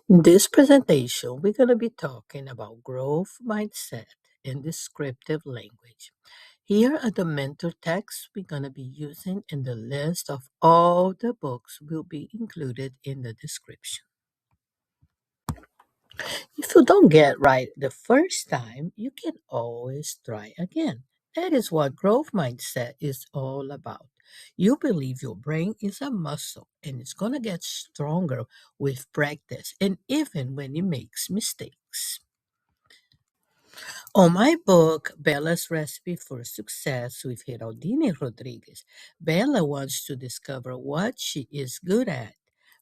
In this presentation, we're going to be talking about growth mindset and descriptive language. Here are the mentor texts we're going to be using, and the list of all the books will be included in the description. If you don't get right the first time, you can always try again. That is what growth mindset is all about. You believe your brain is a muscle and it's going to get stronger with practice and even when it makes mistakes. On my book, Bella's Recipe for Success with Geraldine Rodríguez, Bella wants to discover what she is good at,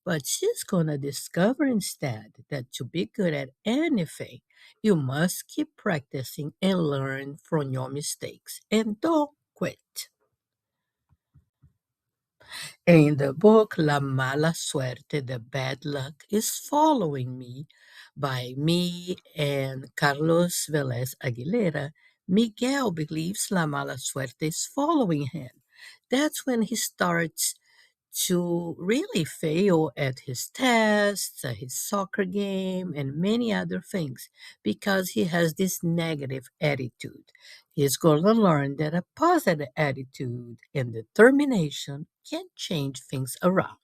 but she's going to discover instead that to be good at anything, you must keep practicing and learn from your mistakes and don't quit. In the book La Mala Suerte, The Bad Luck is Following Me by me and Carlos Velez Aguilera, Miguel believes La Mala Suerte is following him. That's when he starts to really fail at his tests, at his soccer game, and many other things because he has this negative attitude. He's going to learn that a positive attitude and determination can change things around.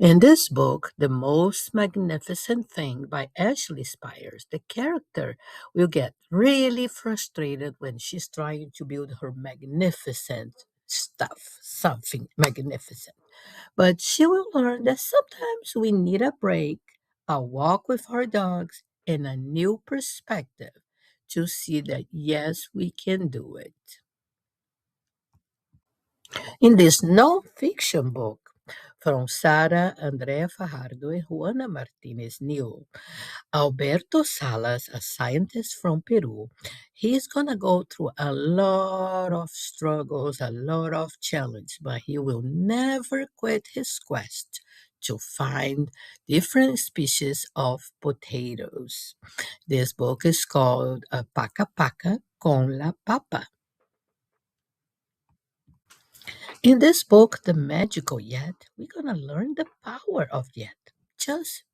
In this book, The Most Magnificent Thing by Ashley Spires, the character will get really frustrated when she's trying to build her magnificent stuff, something magnificent. But she will learn that sometimes we need a break, a walk with our dogs, and a new perspective to see that yes, we can do it. In this non-fiction book from Sara, Andrea Fajardo, and Juana Martinez-Neal, Alberto Salas, a scientist from Peru, he's gonna go through a lot of struggles, a lot of challenge, but he will never quit his quest to find different species of potatoes. This book is called Paka Paka con la Papa. In this book, The Magical Yet, we're gonna learn the power of yet. Just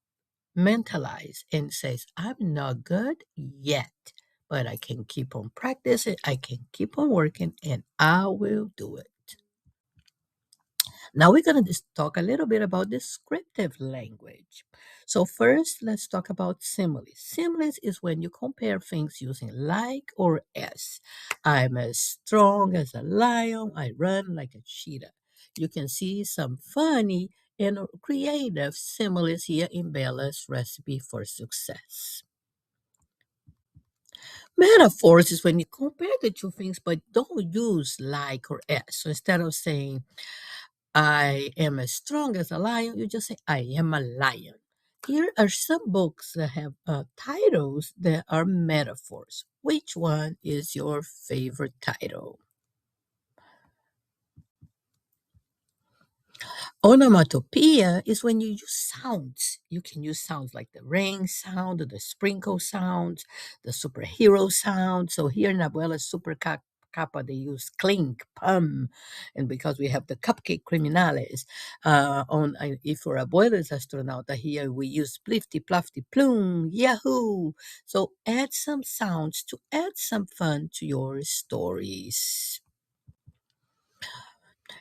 mentalize and says, I'm not good yet, but I can keep on practicing, I can keep on working, and I will do it. Now we're going to talk a little bit about descriptive language. So first, let's talk about similes. Similes is when you compare things using like or as. I'm as strong as a lion. I run like a cheetah. You can see some funny and creative similes here in Bella's recipe for success. Metaphors is when you compare the two things, but don't use like or as. So instead of saying, I am as strong as a lion, you just say, I am a lion. Here are some books that have titles that are metaphors. Which one is your favorite title? Onomatopoeia is when you use sounds. You can use sounds like the rain sound, or the sprinkle sounds, the superhero sound. So here in Abuela's Capa, they use clink, pum, and because we have the cupcake criminales, if for Abuela's Astronauta here we use plifty, plufty, plume, yahoo. So add some sounds to add some fun to your stories.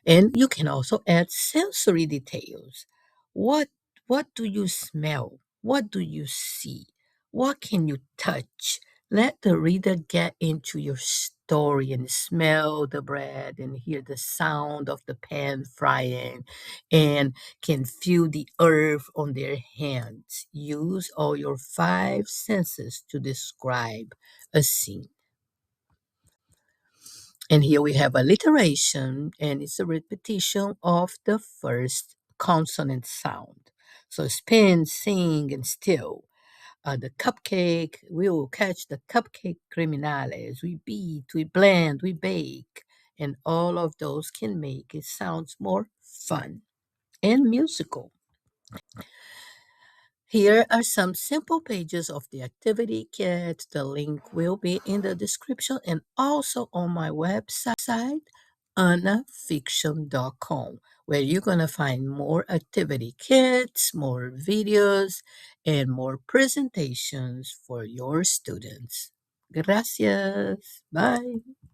And you can also add sensory details. What what do you smell? What do you see? What can you touch? Let the reader get into your story and smell the bread and hear the sound of the pan frying and can feel the earth on their hands. Use all your five senses to describe a scene. And here we have alliteration, and it's a repetition of the first consonant sound. So spin, sing, and still. The cupcake, we will catch the cupcake criminales. We beat, we blend, we bake. And all of those can make it sounds more fun and musical. Here are some simple pages of the activity kit. The link will be in the description and also on my website unnafiction.com, where you're going to find more activity kits, more videos, and more presentations for your students. Gracias. Bye.